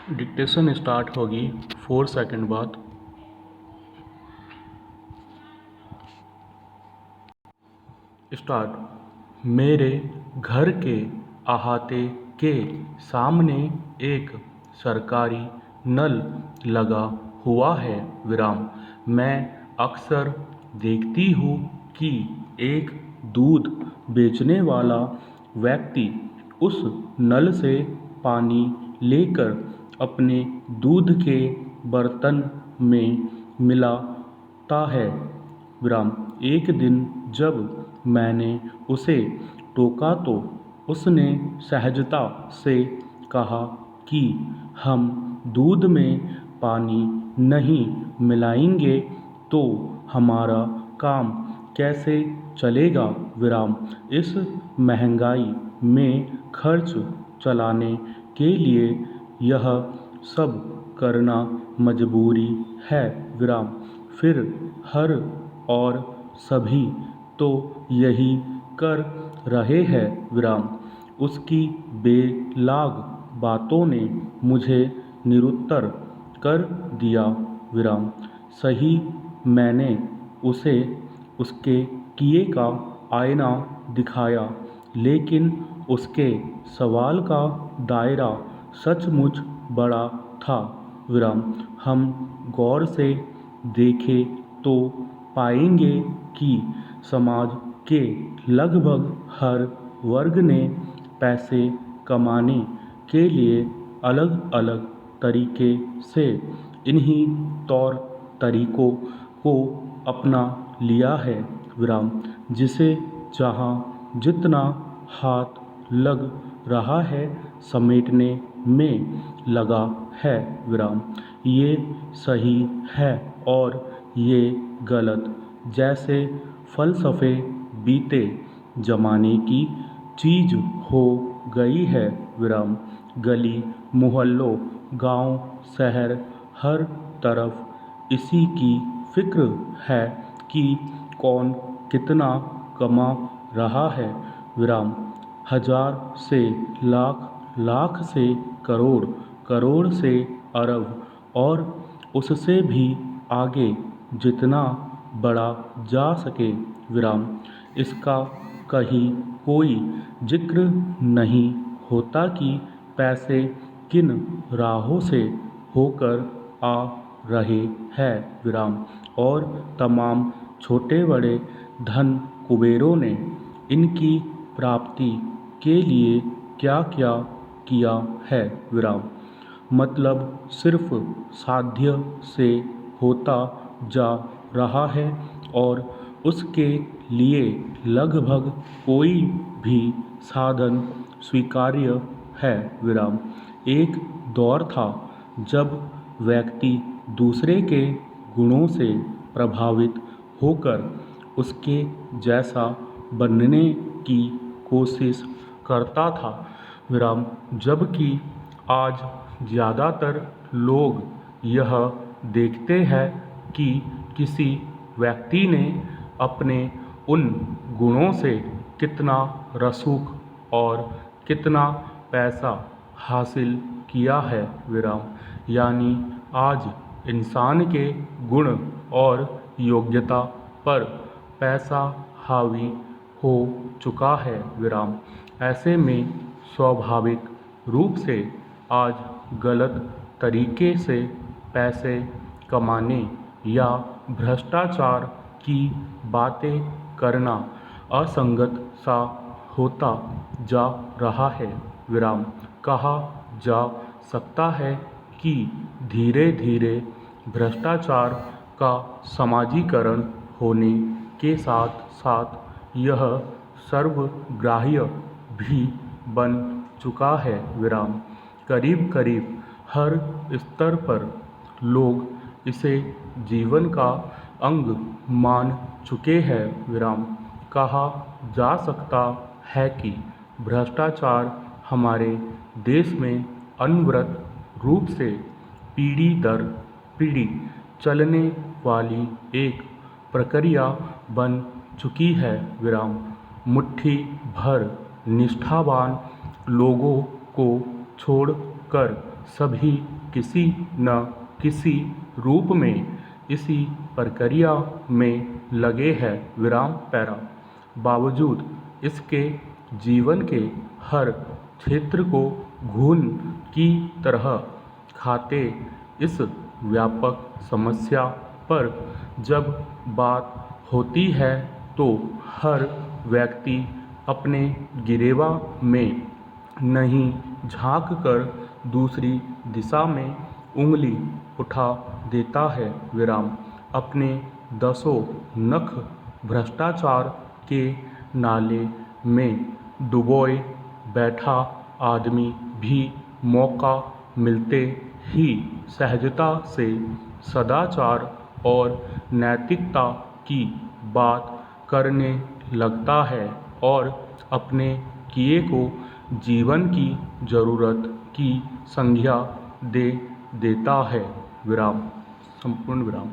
Dictation start होगी 4 second बाद। Start. मेरे घर के अहाते के सामने एक सरकारी नल लगा हुआ है विराम। मैं अक्सर देखती हूँ कि एक दूध बेचने वाला व्यक्ति उस नल से पानी लेकर अपने दूध के बर्तन में मिलाता है विराम। एक दिन जब मैंने उसे टोका तो उसने सहजता से कहा कि हम दूध में पानी नहीं मिलाएंगे तो हमारा काम कैसे चलेगा विराम। इस महंगाई में खर्च चलाने के लिए यह सब करना मजबूरी है विराम। फिर हर और सभी तो यही कर रहे हैं विराम। उसकी बेलाग बातों ने मुझे निरुत्तर कर दिया विराम। सही मैंने उसे उसके किए का आईना दिखाया, लेकिन उसके सवाल का दायरा सचमुच बड़ा था विराम। हम गौर से देखें तो पाएंगे कि समाज के लगभग हर वर्ग ने पैसे कमाने के लिए अलग अलग तरीके से इन्हीं तौर तरीकों को अपना लिया है विराम। जिसे जहाँ जितना हाथ लग रहा है समेटने में लगा है विराम। ये सही है और ये गलत जैसे फ़लसफ़े बीते ज़माने की चीज़ हो गई है विराम। गली मोहल्लों गांव शहर हर तरफ इसी की फिक्र है कि कौन कितना कमा रहा है विराम। हजार से लाख, लाख से करोड़, करोड़ से अरब और उससे भी आगे जितना बढ़ा जा सके विराम। इसका कहीं कोई जिक्र नहीं होता कि पैसे किन राहों से होकर आ रहे हैं विराम। और तमाम छोटे बड़े धन कुबेरों ने इनकी प्राप्ति के लिए क्या क्या किया है विराम। मतलब सिर्फ साध्य से होता जा रहा है और उसके लिए लगभग कोई भी साधन स्वीकार्य है विराम। एक दौर था जब व्यक्ति दूसरे के गुणों से प्रभावित होकर उसके जैसा बनने की कोशिश करता था विराम। जबकि आज ज़्यादातर लोग यह देखते हैं कि किसी व्यक्ति ने अपने उन गुणों से कितना रसूख और कितना पैसा हासिल किया है विराम। यानी आज इंसान के गुण और योग्यता पर पैसा हावी हो चुका है विराम। ऐसे में स्वाभाविक रूप से आज गलत तरीके से पैसे कमाने या भ्रष्टाचार की बातें करना असंगत सा होता जा रहा है विराम। कहा जा सकता है कि धीरे धीरे भ्रष्टाचार का समाजीकरण होने के साथ साथ यह सर्वग्राह्य भी बन चुका है विराम। करीब करीब हर स्तर पर लोग इसे जीवन का अंग मान चुके हैं विराम। कहा जा सकता है कि भ्रष्टाचार हमारे देश में अनवरत रूप से पीढ़ी दर पीढ़ी चलने वाली एक प्रक्रिया बन चुकी है विराम। मुट्ठी भर निष्ठावान लोगों को छोड़कर सभी किसी न किसी रूप में इसी प्रक्रिया में लगे हैं विराम पैरा। बावजूद इसके जीवन के हर क्षेत्र को घून की तरह खाते इस व्यापक समस्या पर जब बात होती है तो हर व्यक्ति अपने गिरेवा में नहीं झांक कर दूसरी दिशा में उंगली उठा देता है विराम। अपने दसों नख भ्रष्टाचार के नाले में डुबोए बैठा आदमी भी मौका मिलते ही सहजता से सदाचार और नैतिकता की बात करने लगता है और अपने किए को जीवन की ज़रूरत की संज्ञा दे देता है विराम। संपूर्ण विराम।